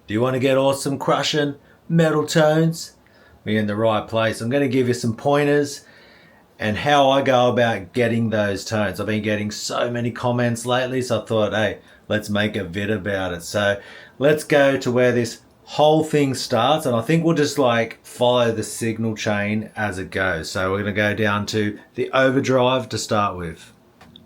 Do you want to get awesome crushing metal tones? We're in the right place. I'm going to give you some pointers and how I go about getting those tones. I've been getting so many comments lately, so I thought, hey, let's make a vid about it. So let's go to where this whole thing starts, and I think we'll just like follow the signal chain as it goes. So we're going to go down to the overdrive to start with.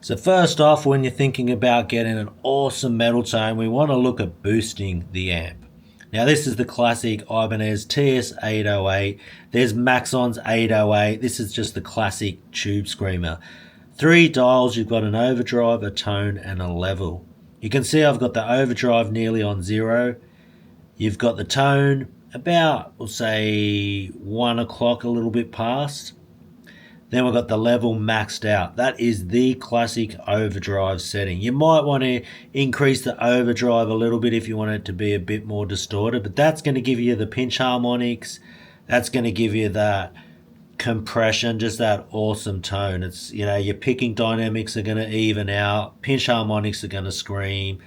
So first off, when you're thinking about getting an awesome metal tone, we want to look at boosting the amp. Now this is the classic Ibanez TS808. There's Maxon's 808. This is just the classic tube screamer. 3 dials, you've got an overdrive, a tone, and a level. You can see I've got the overdrive nearly on 0. You've got the tone about, we'll say 1 o'clock, a little bit past. Then we've got the level maxed out. That is the classic overdrive setting. You might want to increase the overdrive a little bit if you want it to be a bit more distorted, but that's going to give you the pinch harmonics. That's going to give you that compression, just that awesome tone. It's, you know, your picking dynamics are going to even out. Pinch harmonics are going to scream.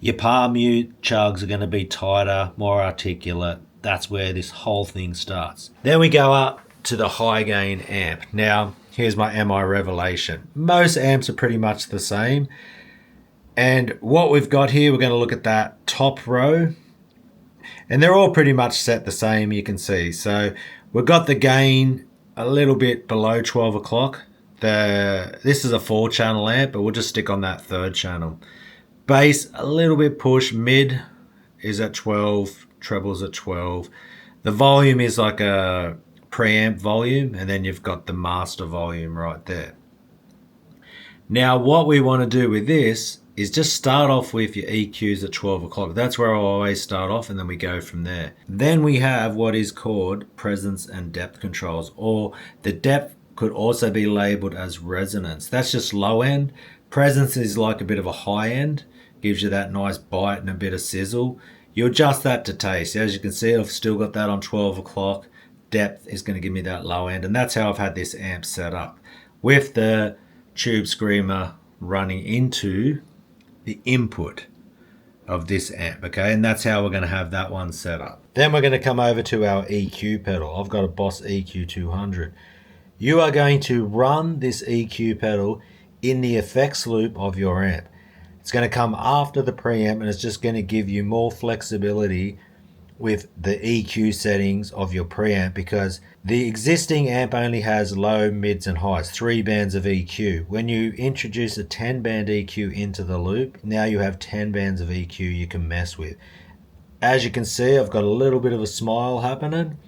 Your palm mute chugs are going to be tighter, more articulate. That's where this whole thing starts. Then we go up to the high gain amp. Now, here's my MI revelation. Most amps are pretty much the same. And what we've got here, we're going to look at that top row. And they're all pretty much set the same, you can see. So we've got the gain a little bit below 12 o'clock. This is a 4-channel amp, but we'll just stick on that 3rd channel. Bass, a little bit push. Mid is at 12. Treble's at 12. The volume is like a preamp volume, and then you've got the master volume right there. Now what we want to do with this is just start off with your EQs at 12 o'clock. That's where I always start off, and then we go from there. Then we have what is called presence and depth controls, or the depth could also be labeled as resonance. That's just low end. Presence is like a bit of a high end, gives you that nice bite and a bit of sizzle. You adjust that to taste. As you can see, I've still got that on 12 o'clock. Depth is going to give me that low end, and that's how I've had this amp set up, with the tube screamer running into the input of this amp, okay? And that's how we're going to have that one set up. Then we're going to come over to our EQ pedal. I've got a Boss EQ 200. You are going to run this EQ pedal in the effects loop of your amp. It's going to come after the preamp, and it's just going to give you more flexibility with the EQ settings of your preamp, because the existing amp only has low, mids and highs, 3 bands of EQ. When you introduce a 10-band EQ into the loop, now you have 10 bands of EQ you can mess with. As you can see, I've got a little bit of a smile happening,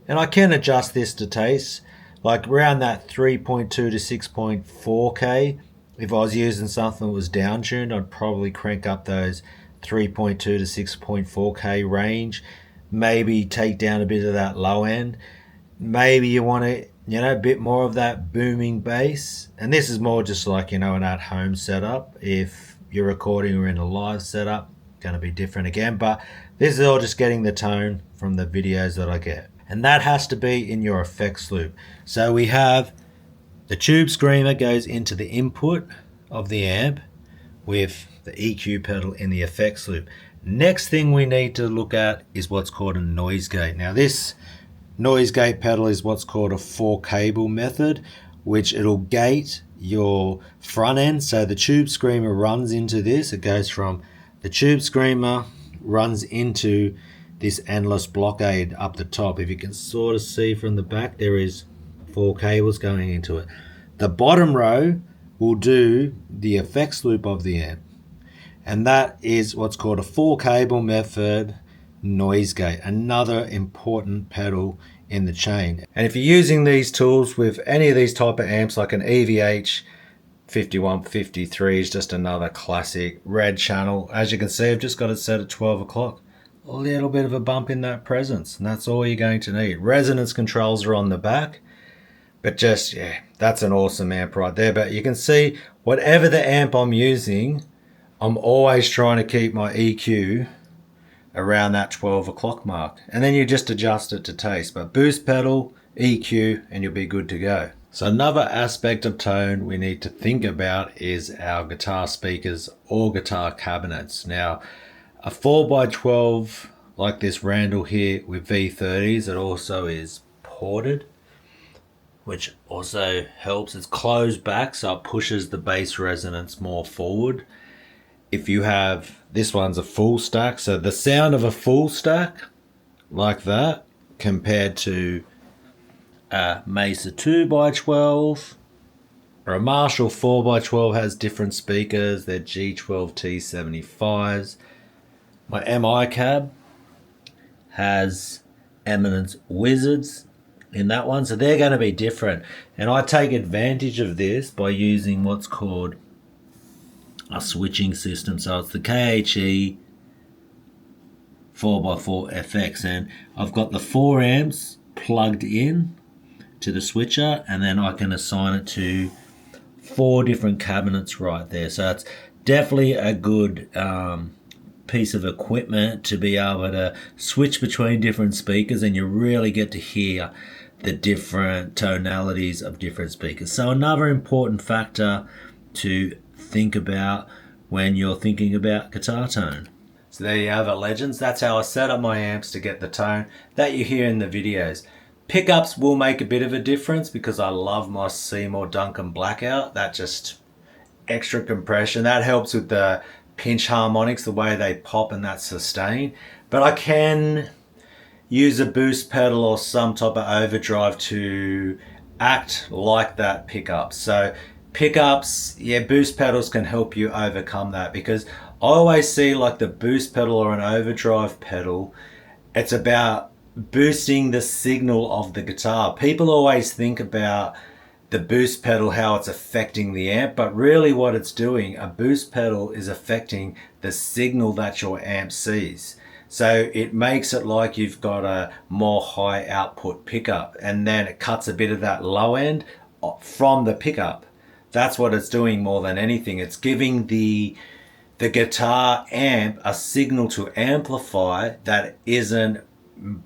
and I can adjust this to taste, like around that 3.2 to 6.4K. If I was using something that was down tuned, I'd probably crank up those 3.2 to 6.4K range, maybe take down a bit of that low end. Maybe you want to, a bit more of that booming bass. And this is more just like, an at-home setup. If you're recording or in a live setup, going to be different again. But this is all just getting the tone from the videos that I get. And that has to be in your effects loop. So we have the tube screamer goes into the input of the amp with the EQ pedal in the effects loop. Next thing we need to look at is what's called a noise gate. Now this noise gate pedal is what's called a 4-cable method, which it'll gate your front end. So the tube screamer runs into this. It goes from the tube screamer, runs into this endless blockade up the top. If you can sort of see from the back, there is 4 cables going into it. The bottom row will do the effects loop of the amp, and that is what's called a 4-cable method noise gate, another important pedal in the chain. And if you're using these tools with any of these type of amps, like an EVH 5153 is just another classic red channel. As you can see, I've just got it set at 12 o'clock. A little bit of a bump in that presence, and that's all you're going to need. Resonance controls are on the back, but just, that's an awesome amp right there. But you can see, whatever the amp I'm using, I'm always trying to keep my EQ around that 12 o'clock mark. And then you just adjust it to taste. But boost pedal, EQ, and you'll be good to go. So another aspect of tone we need to think about is our guitar speakers or guitar cabinets. Now, A 4x12 like this Randall here with V30s, it also is ported, which also helps. It's closed back, so it pushes the bass resonance more forward. If you have, this one's a full stack, so the sound of a full stack like that compared to a Mesa 2x12 or a Marshall 4x12 has different speakers. They're G12T75s. My MI cab has Eminence Wizards in that one, so they're going to be different. And I take advantage of this by using what's called a switching system. So it's the KHE 4x4 FX, and I've got the 4 amps plugged in to the switcher, and then I can assign it to 4 different cabinets right there. So it's definitely a good piece of equipment to be able to switch between different speakers, and you really get to hear the different tonalities of different speakers. So another important factor to think about when you're thinking about guitar tone. So there you have it, legends. That's how I set up my amps to get the tone that you hear in the videos. Pickups will make a bit of a difference because I love my Seymour Duncan Blackout. That just extra compression, that helps with the pinch harmonics, the way they pop and that sustain. But I can use a boost pedal or some type of overdrive to act like that pickup. So pickups, yeah, boost pedals can help you overcome that, because I always see like the boost pedal or an overdrive pedal, it's about boosting the signal of the guitar. People always think about the boost pedal, how it's affecting the amp, but really what it's doing, a boost pedal is affecting the signal that your amp sees. So it makes it like you've got a more high output pickup, and then it cuts a bit of that low end from the pickup. That's what it's doing more than anything. It's giving the guitar amp a signal to amplify that isn't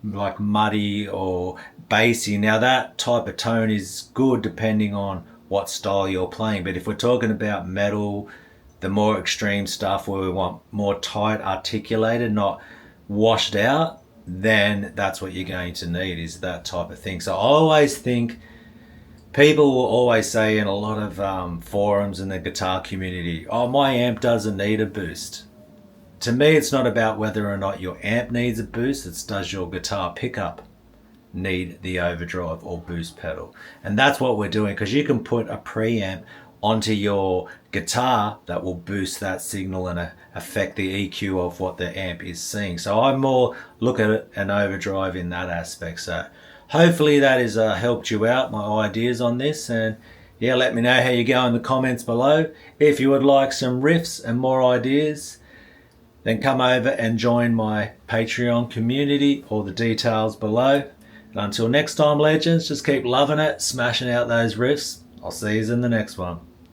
like muddy or bassy. Now that type of tone is good depending on what style you're playing, but if we're talking about metal, the more extreme stuff where we want more tight articulated, not washed out, then that's what you're going to need, is that type of thing. So I always think, people will always say in a lot of forums in the guitar community, oh, my amp doesn't need a boost. To me, it's not about whether or not your amp needs a boost, it's does your guitar pickup need the overdrive or boost pedal. And that's what we're doing, because you can put a preamp onto your guitar that will boost that signal and affect the EQ of what the amp is seeing. So I more look at it, an overdrive in that aspect. So hopefully that has helped you out, my ideas on this. And yeah, let me know how you go in the comments below. If you would like some riffs and more ideas, then come over and join my Patreon community. All the details below. And until next time, legends, just keep loving it, smashing out those riffs. I'll see you in the next one.